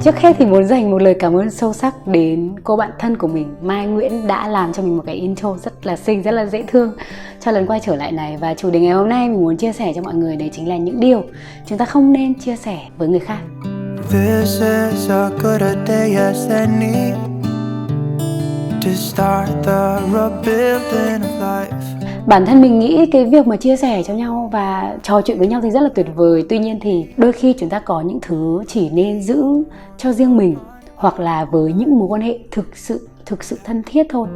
Trước hết thì muốn dành một lời cảm ơn sâu sắc đến cô bạn thân của mình, Mai Nguyễn, đã làm cho mình một cái intro rất là xinh, rất là dễ thương cho lần quay trở lại này. Và chủ đề ngày hôm nay mình muốn chia sẻ cho mọi người đấy chính là những điều chúng ta không nên chia sẻ với người khác. This is as good a day as any to start the rebuilding of life. Bản thân mình nghĩ cái việc mà chia sẻ cho nhau và trò chuyện với nhau thì rất là tuyệt vời. Tuy nhiên thì đôi khi chúng ta có những thứ chỉ nên giữ cho riêng mình, hoặc là với những mối quan hệ thực sự thân thiết thôi.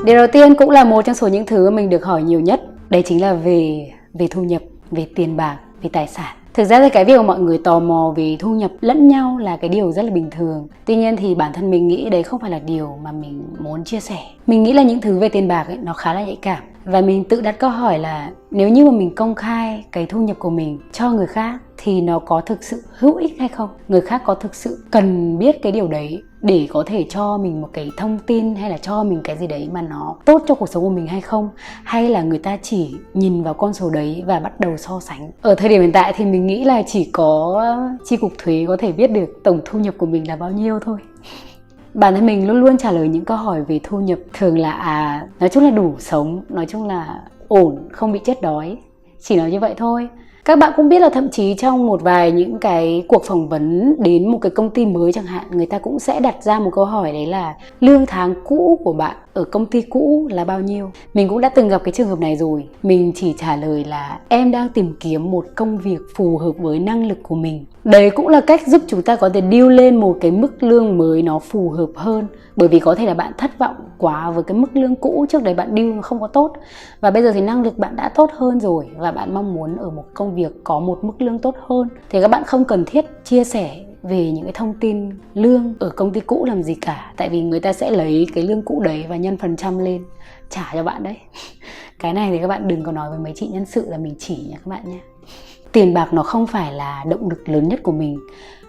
Điều đầu tiên cũng là một trong số những thứ mình được hỏi nhiều nhất, đấy chính là về thu nhập, về tiền bạc, về tài sản. Thực ra thì cái việc mà mọi người tò mò về thu nhập lẫn nhau là cái điều rất là bình thường. Tuy nhiên thì bản thân mình nghĩ đấy không phải là điều mà mình muốn chia sẻ. Mình nghĩ là những thứ về tiền bạc ấy, nó khá là nhạy cảm. Và mình tự đặt câu hỏi là nếu như mà mình công khai cái thu nhập của mình cho người khác thì nó có thực sự hữu ích hay không? Người khác có thực sự cần biết cái điều đấy để có thể cho mình một cái thông tin hay là cho mình cái gì đấy mà nó tốt cho cuộc sống của mình hay không? Hay là người ta chỉ nhìn vào con số đấy và bắt đầu so sánh? Ở thời điểm hiện tại thì mình nghĩ là chỉ có chi cục thuế có thể biết được tổng thu nhập của mình là bao nhiêu thôi. Bản thân mình luôn luôn trả lời những câu hỏi về thu nhập thường là nói chung là đủ sống, nói chung là ổn, không bị chết đói. Chỉ nói như vậy thôi. Các bạn cũng biết là thậm chí trong một vài những cái cuộc phỏng vấn đến một cái công ty mới chẳng hạn, người ta cũng sẽ đặt ra một câu hỏi đấy là lương tháng cũ của bạn ở công ty cũ là bao nhiêu. Mình cũng đã từng gặp cái trường hợp này rồi. Mình chỉ trả lời là em đang tìm kiếm một công việc phù hợp với năng lực của mình. Đấy cũng là cách giúp chúng ta có thể điêu lên một cái mức lương mới nó phù hợp hơn. Bởi vì có thể là bạn thất vọng quá với cái mức lương cũ trước đấy bạn điêu không có tốt. Và bây giờ thì năng lực bạn đã tốt hơn rồi và bạn mong muốn ở một công việc có một mức lương tốt hơn. Thì các bạn không cần thiết chia sẻ về những cái thông tin lương ở công ty cũ làm gì cả. Tại vì người ta sẽ lấy cái lương cũ đấy và nhân phần trăm lên trả cho bạn đấy. Cái này thì các bạn đừng có nói với mấy chị nhân sự là mình chỉ nha các bạn nhé. Tiền bạc nó không phải là động lực lớn nhất của mình.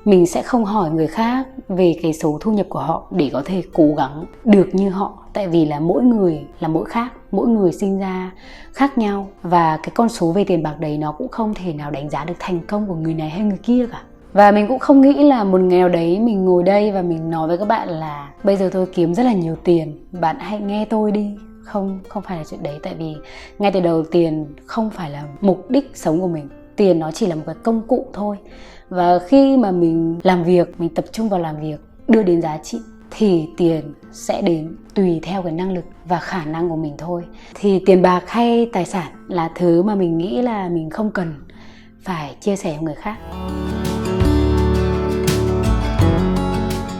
Mình sẽ không hỏi người khác về cái số thu nhập của họ để có thể cố gắng được như họ. Tại vì là mỗi người là mỗi khác, mỗi người sinh ra khác nhau. Và cái con số về tiền bạc đấy nó cũng không thể nào đánh giá được thành công của người này hay người kia cả. Và mình cũng không nghĩ là một ngày nào đấy mình ngồi đây và mình nói với các bạn là bây giờ tôi kiếm rất là nhiều tiền, bạn hãy nghe tôi đi. Không phải là chuyện đấy. Tại vì ngay từ đầu tiền không phải là mục đích sống của mình. Tiền nó chỉ là một cái công cụ thôi. Và khi mà mình làm việc, mình tập trung vào làm việc, đưa đến giá trị thì tiền sẽ đến tùy theo cái năng lực và khả năng của mình thôi. Thì tiền bạc hay tài sản là thứ mà mình nghĩ là mình không cần phải chia sẻ với người khác.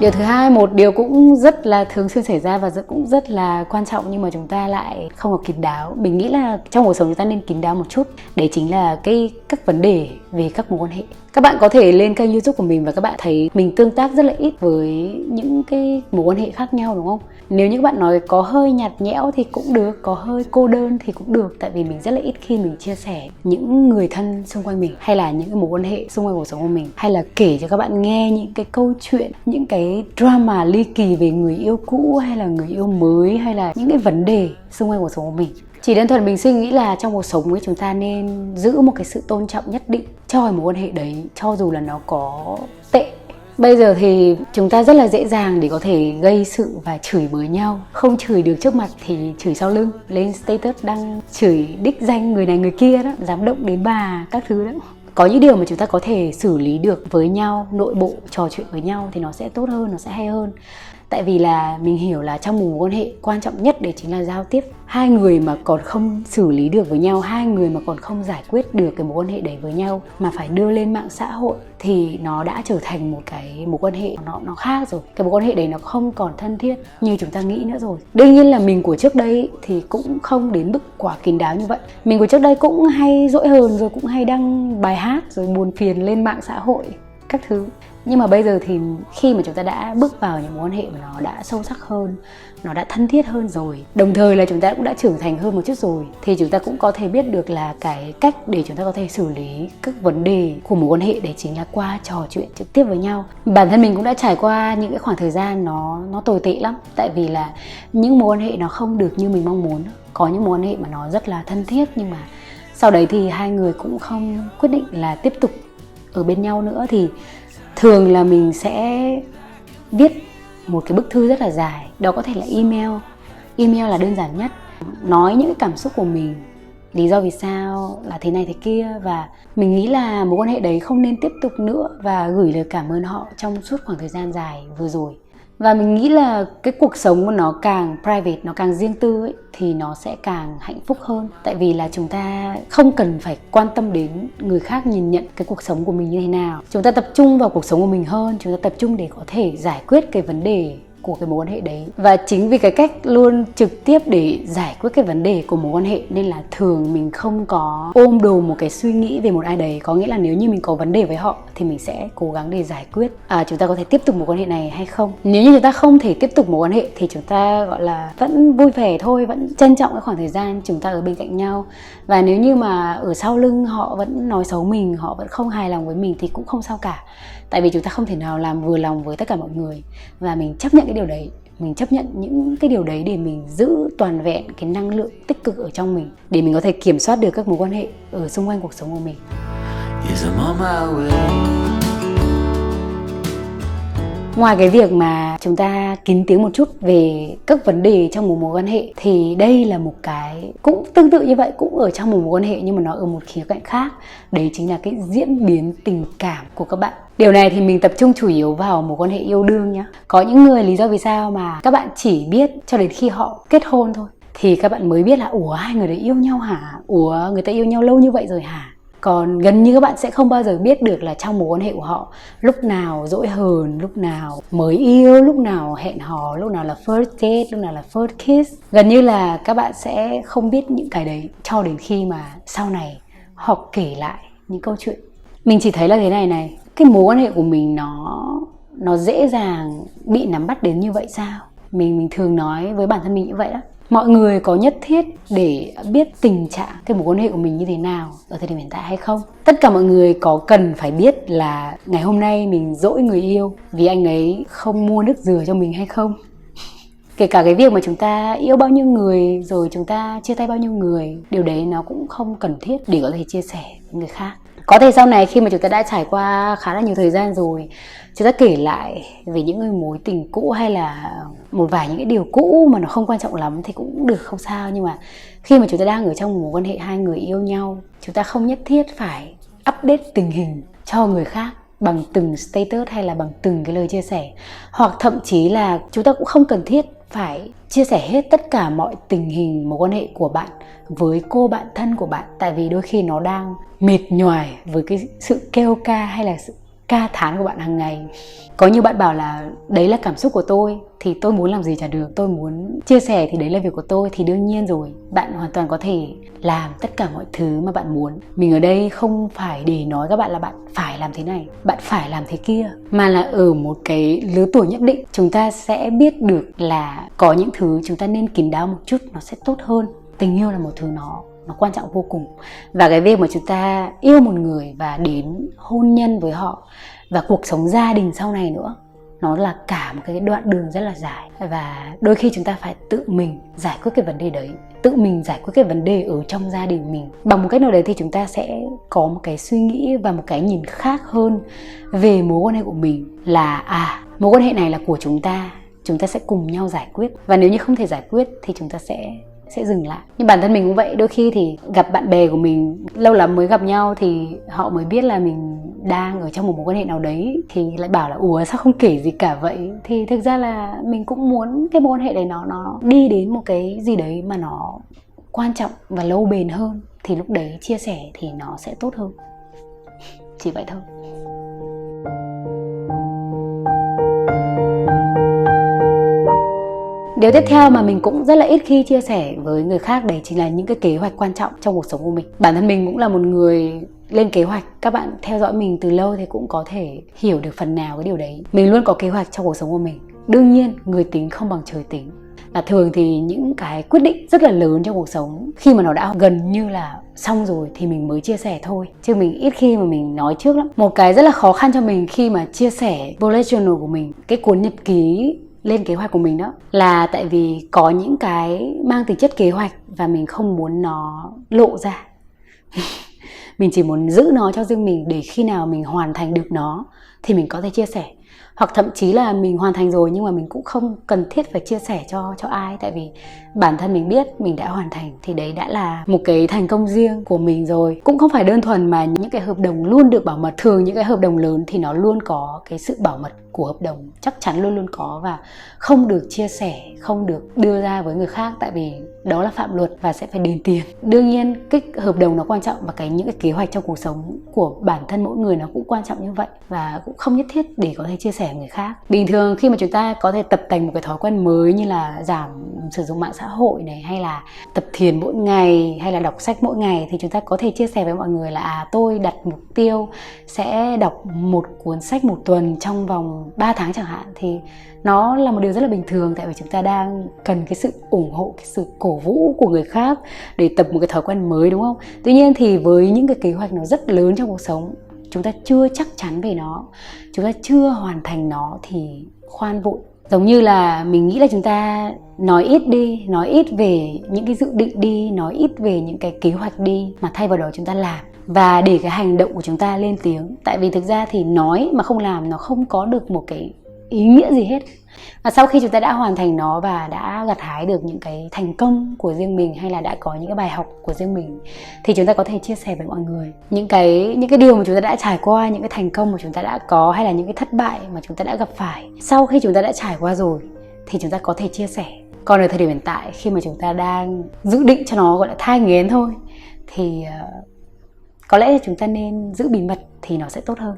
Điều thứ hai, một điều cũng rất là thường xuyên xảy ra và cũng rất là quan trọng nhưng mà chúng ta lại không có kín đáo. Mình nghĩ là trong cuộc sống chúng ta nên kín đáo một chút. Đấy chính là các vấn đề về các mối quan hệ. Các bạn có thể lên kênh YouTube của mình và các bạn thấy mình tương tác rất là ít với những cái mối quan hệ khác nhau, đúng không? Nếu như các bạn nói có hơi nhạt nhẽo thì cũng được, có hơi cô đơn thì cũng được. Tại vì mình rất là ít khi mình chia sẻ những người thân xung quanh mình hay là những cái mối quan hệ xung quanh cuộc sống của mình, hay là kể cho các bạn nghe những cái câu chuyện, những cái drama ly kỳ về người yêu cũ hay là người yêu mới, hay là những cái vấn đề xung quanh cuộc sống của mình. Chỉ đơn thuần mình suy nghĩ là trong cuộc sống ấy chúng ta nên giữ một cái sự tôn trọng nhất định cho cái mối quan hệ đấy, cho dù là nó có tệ. Bây giờ thì chúng ta rất là dễ dàng để có thể gây sự và chửi bới nhau. Không chửi được trước mặt thì chửi sau lưng, lên status đăng chửi đích danh người này người kia đó, dám động đến bà các thứ đó. Có những điều mà chúng ta có thể xử lý được với nhau, nội bộ trò chuyện với nhau thì nó sẽ tốt hơn, nó sẽ hay hơn. Tại vì là mình hiểu là trong một mối quan hệ quan trọng nhất đấy chính là giao tiếp. Hai người mà còn không xử lý được với nhau, hai người mà còn không giải quyết được cái mối quan hệ đấy với nhau mà phải đưa lên mạng xã hội thì nó đã trở thành một cái mối quan hệ nó khác rồi. Cái mối quan hệ đấy nó không còn thân thiết như chúng ta nghĩ nữa rồi. Đương nhiên là mình của trước đây thì cũng không đến mức quá kín đáo như vậy. Mình của trước đây cũng hay dỗi hờn rồi cũng hay đăng bài hát rồi buồn phiền lên mạng xã hội các thứ. Nhưng mà bây giờ thì khi mà chúng ta đã bước vào những mối quan hệ mà nó đã sâu sắc hơn, nó đã thân thiết hơn rồi, đồng thời là chúng ta cũng đã trưởng thành hơn một chút rồi, thì chúng ta cũng có thể biết được là cái cách để chúng ta có thể xử lý các vấn đề của mối quan hệ đấy chính là qua trò chuyện trực tiếp với nhau. Bản thân mình cũng đã trải qua những cái khoảng thời gian nó tồi tệ lắm. Tại vì là những mối quan hệ nó không được như mình mong muốn. Có những mối quan hệ mà nó rất là thân thiết nhưng mà sau đấy thì hai người cũng không quyết định là tiếp tục ở bên nhau nữa thì thường là mình sẽ viết một cái bức thư rất là dài. Đó có thể là email là đơn giản nhất, nói những cái cảm xúc của mình, lý do vì sao là thế này thế kia, và mình nghĩ là mối quan hệ đấy không nên tiếp tục nữa, và gửi lời cảm ơn họ trong suốt khoảng thời gian dài vừa rồi. Và mình nghĩ là cái cuộc sống của nó càng private, nó càng riêng tư ấy, thì nó sẽ càng hạnh phúc hơn. Tại vì là chúng ta không cần phải quan tâm đến người khác nhìn nhận cái cuộc sống của mình như thế nào. Chúng ta tập trung vào cuộc sống của mình hơn, chúng ta tập trung để có thể giải quyết cái vấn đề của cái mối quan hệ đấy. Và chính vì cái cách luôn trực tiếp để giải quyết cái vấn đề của mối quan hệ nên là thường mình không có ôm đồm một cái suy nghĩ về một ai đấy. Có nghĩa là nếu như mình có vấn đề với họ thì mình sẽ cố gắng để giải quyết, chúng ta có thể tiếp tục mối quan hệ này hay không. Nếu như chúng ta không thể tiếp tục mối quan hệ thì chúng ta gọi là vẫn vui vẻ thôi, vẫn trân trọng cái khoảng thời gian chúng ta ở bên cạnh nhau. Và nếu như mà ở sau lưng họ vẫn nói xấu mình, họ vẫn không hài lòng với mình thì cũng không sao cả. Tại vì chúng ta không thể nào làm vừa lòng với tất cả mọi người. Và mình chấp nhận cái điều đấy. Mình chấp nhận những cái điều đấy để mình giữ toàn vẹn cái năng lượng tích cực ở trong mình, để mình có thể kiểm soát được các mối quan hệ ở xung quanh cuộc sống của mình. Ngoài cái việc mà chúng ta kín tiếng một chút về các vấn đề trong một mối quan hệ thì đây là một cái cũng tương tự như vậy, cũng ở trong một mối quan hệ nhưng mà nó ở một khía cạnh khác. Đấy chính là cái diễn biến tình cảm của các bạn. Điều này thì mình tập trung chủ yếu vào mối quan hệ yêu đương nhá. Có những người lý do vì sao mà các bạn chỉ biết cho đến khi họ kết hôn thôi thì các bạn mới biết là ủa, hai người đấy yêu nhau hả? Ủa, người ta yêu nhau lâu như vậy rồi hả? Còn gần như các bạn sẽ không bao giờ biết được là trong mối quan hệ của họ lúc nào dỗi hờn, lúc nào mới yêu, lúc nào hẹn hò, lúc nào là first date, lúc nào là first kiss. Gần như là các bạn sẽ không biết những cái đấy cho đến khi mà sau này họ kể lại những câu chuyện. Mình chỉ thấy là thế này, cái mối quan hệ của mình nó dễ dàng bị nắm bắt đến như vậy sao? Mình thường nói với bản thân mình như vậy đó. Mọi người có nhất thiết để biết tình trạng cái mối quan hệ của mình như thế nào ở thời điểm hiện tại hay không? Tất cả mọi người có cần phải biết là ngày hôm nay mình dỗi người yêu vì anh ấy không mua nước dừa cho mình hay không? Kể cả cái việc mà chúng ta yêu bao nhiêu người rồi chúng ta chia tay bao nhiêu người, điều đấy nó cũng không cần thiết để có thể chia sẻ với người khác. Có thể sau này khi mà chúng ta đã trải qua khá là nhiều thời gian rồi, chúng ta kể lại về những người mối tình cũ hay là một vài những cái điều cũ mà nó không quan trọng lắm thì cũng được, không sao. Nhưng mà khi mà chúng ta đang ở trong một mối quan hệ hai người yêu nhau, chúng ta không nhất thiết phải update tình hình cho người khác bằng từng status hay là bằng từng cái lời chia sẻ. Hoặc thậm chí là chúng ta cũng không cần thiết phải chia sẻ hết tất cả mọi tình hình mối quan hệ của bạn với cô bạn thân của bạn. Tại vì đôi khi nó đang mệt nhoài với cái sự kêu ca hay là sự ca thán của bạn hàng ngày. Có như bạn bảo là đấy là cảm xúc của tôi thì tôi muốn làm gì chả được, tôi muốn chia sẻ thì đấy là việc của tôi, thì đương nhiên rồi, bạn hoàn toàn có thể làm tất cả mọi thứ mà bạn muốn. Mình ở đây không phải để nói các bạn là bạn phải làm thế này, bạn phải làm thế kia, mà là ở một cái lứa tuổi nhất định chúng ta sẽ biết được là có những thứ chúng ta nên kín đáo một chút, nó sẽ tốt hơn. Tình yêu là một thứ nó quan trọng vô cùng. Và cái việc mà chúng ta yêu một người và đến hôn nhân với họ và cuộc sống gia đình sau này nữa, nó là cả một cái đoạn đường rất là dài. Và đôi khi chúng ta phải tự mình giải quyết cái vấn đề đấy, tự mình giải quyết cái vấn đề ở trong gia đình mình. Bằng một cách nào đấy thì chúng ta sẽ có một cái suy nghĩ và một cái nhìn khác hơn về mối quan hệ của mình, là mối quan hệ này là của chúng ta sẽ cùng nhau giải quyết. Và nếu như không thể giải quyết thì chúng ta sẽ dừng lại. Nhưng bản thân mình cũng vậy, đôi khi thì gặp bạn bè của mình lâu lắm mới gặp nhau thì họ mới biết là mình đang ở trong một mối quan hệ nào đấy, thì lại bảo là ủa sao không kể gì cả vậy. Thì thực ra là mình cũng muốn cái mối quan hệ đấy nó đi đến một cái gì đấy mà nó quan trọng và lâu bền hơn, thì lúc đấy chia sẻ thì nó sẽ tốt hơn. Chỉ vậy thôi. Điều tiếp theo mà mình cũng rất là ít khi chia sẻ với người khác đấy chính là những cái kế hoạch quan trọng trong cuộc sống của mình. Bản thân mình cũng là một người lên kế hoạch. Các bạn theo dõi mình từ lâu thì cũng có thể hiểu được phần nào cái điều đấy. Mình luôn có kế hoạch trong cuộc sống của mình. Đương nhiên, người tính không bằng trời tính. Là thường thì những cái quyết định rất là lớn trong cuộc sống, khi mà nó đã gần như là xong rồi thì mình mới chia sẻ thôi. Chứ mình ít khi mà mình nói trước lắm. Một cái rất là khó khăn cho mình khi mà chia sẻ bullet journal của mình, cái cuốn nhật ký lên kế hoạch của mình đó, là tại vì có những cái mang tính chất kế hoạch và mình không muốn nó lộ ra. mình chỉ muốn giữ nó cho riêng mình, để khi nào mình hoàn thành được nó thì mình có thể chia sẻ. Hoặc thậm chí là mình hoàn thành rồi nhưng mà mình cũng không cần thiết phải chia sẻ cho ai, tại vì bản thân mình biết mình đã hoàn thành thì đấy đã là một cái thành công riêng của mình rồi. Cũng không phải đơn thuần mà những cái hợp đồng luôn được bảo mật. Thường những cái hợp đồng lớn thì nó luôn có cái sự bảo mật của hợp đồng, chắc chắn luôn luôn có, và không được chia sẻ, không được đưa ra với người khác, tại vì đó là phạm luật và sẽ phải đền tiền. Đương nhiên cái hợp đồng nó quan trọng, và những cái kế hoạch trong cuộc sống của bản thân mỗi người nó cũng quan trọng như vậy, và cũng không nhất thiết để có thể chia sẻ với người khác. Bình thường khi mà chúng ta có thể tập tành một cái thói quen mới như là giảm sử dụng mạng xã hội này, hay là tập thiền mỗi ngày, hay là đọc sách mỗi ngày, thì chúng ta có thể chia sẻ với mọi người là tôi đặt mục tiêu sẽ đọc một cuốn sách một tuần trong vòng 3 tháng chẳng hạn. Thì nó là một điều rất là bình thường, tại vì chúng ta đang cần cái sự ủng hộ, cái sự cổ vũ của người khác để tập một cái thói quen mới, đúng không? Tuy nhiên thì với những cái kế hoạch nó rất lớn trong cuộc sống, chúng ta chưa chắc chắn về nó, chúng ta chưa hoàn thành nó thì khoan vội. Giống như là mình nghĩ là chúng ta nói ít đi, nói ít về những cái dự định đi, nói ít về những cái kế hoạch đi, mà thay vào đó chúng ta làm và để cái hành động của chúng ta lên tiếng. Tại vì thực ra thì nói mà không làm nó không có được một cái ý nghĩa gì hết. Và sau khi chúng ta đã hoàn thành nó và đã gặt hái được những cái thành công của riêng mình, hay là đã có những cái bài học của riêng mình, thì chúng ta có thể chia sẻ với mọi người những cái điều mà chúng ta đã trải qua, những cái thành công mà chúng ta đã có, hay là những cái thất bại mà chúng ta đã gặp phải. Sau khi chúng ta đã trải qua rồi thì chúng ta có thể chia sẻ. Còn ở thời điểm hiện tại, khi mà chúng ta đang dự định cho nó gọi là thai nghén thôi, thì có lẽ chúng ta nên giữ bí mật thì nó sẽ tốt hơn.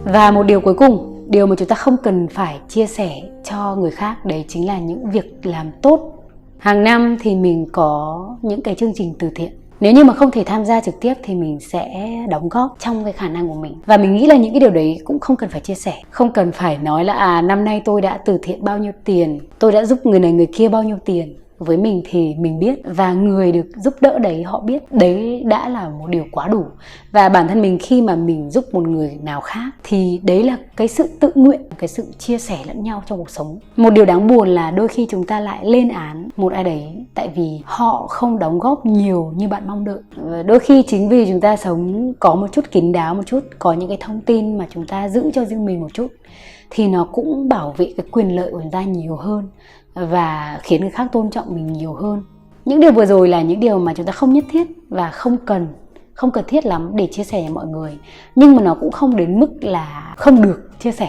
Và một điều cuối cùng, điều mà chúng ta không cần phải chia sẻ cho người khác, đấy chính là những việc làm tốt. Hàng năm thì mình có những cái chương trình từ thiện. Nếu như mà không thể tham gia trực tiếp thì mình sẽ đóng góp trong cái khả năng của mình. Và mình nghĩ là những cái điều đấy cũng không cần phải chia sẻ. Không cần phải nói là năm nay tôi đã từ thiện bao nhiêu tiền, tôi đã giúp người này người kia bao nhiêu tiền. Với mình thì mình biết, và người được giúp đỡ đấy họ biết. Đấy đã là một điều quá đủ. Và bản thân mình khi mà mình giúp một người nào khác thì đấy là cái sự tự nguyện, cái sự chia sẻ lẫn nhau trong cuộc sống. Một điều đáng buồn là đôi khi chúng ta lại lên án một ai đấy tại vì họ không đóng góp nhiều như bạn mong đợi. Đôi khi chính vì chúng ta sống có một chút kín đáo một chút, có những cái thông tin mà chúng ta giữ cho riêng mình một chút, thì nó cũng bảo vệ cái quyền lợi của chúng ta nhiều hơn và khiến người khác tôn trọng mình nhiều hơn. Những điều vừa rồi là những điều mà chúng ta không nhất thiết và không cần thiết lắm để chia sẻ với mọi người, nhưng mà nó cũng không đến mức là không được chia sẻ.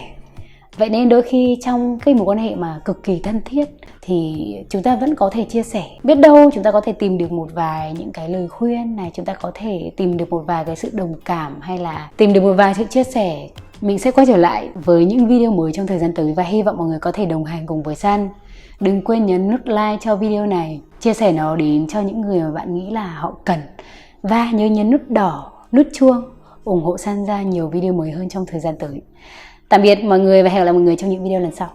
Vậy nên đôi khi trong cái mối quan hệ mà cực kỳ thân thiết thì chúng ta vẫn có thể chia sẻ. Biết đâu chúng ta có thể tìm được một vài những cái lời khuyên này, chúng ta có thể tìm được một vài cái sự đồng cảm, hay là tìm được một vài sự chia sẻ. Mình sẽ quay trở lại với những video mới trong thời gian tới và hy vọng mọi người có thể đồng hành cùng với Sun. Đừng quên nhấn nút like cho video này, chia sẻ nó đến cho những người mà bạn nghĩ là họ cần. Và nhớ nhấn nút đỏ, nút chuông, ủng hộ Sun ra nhiều video mới hơn trong thời gian tới. Tạm biệt mọi người và hẹn gặp lại mọi người trong những video lần sau.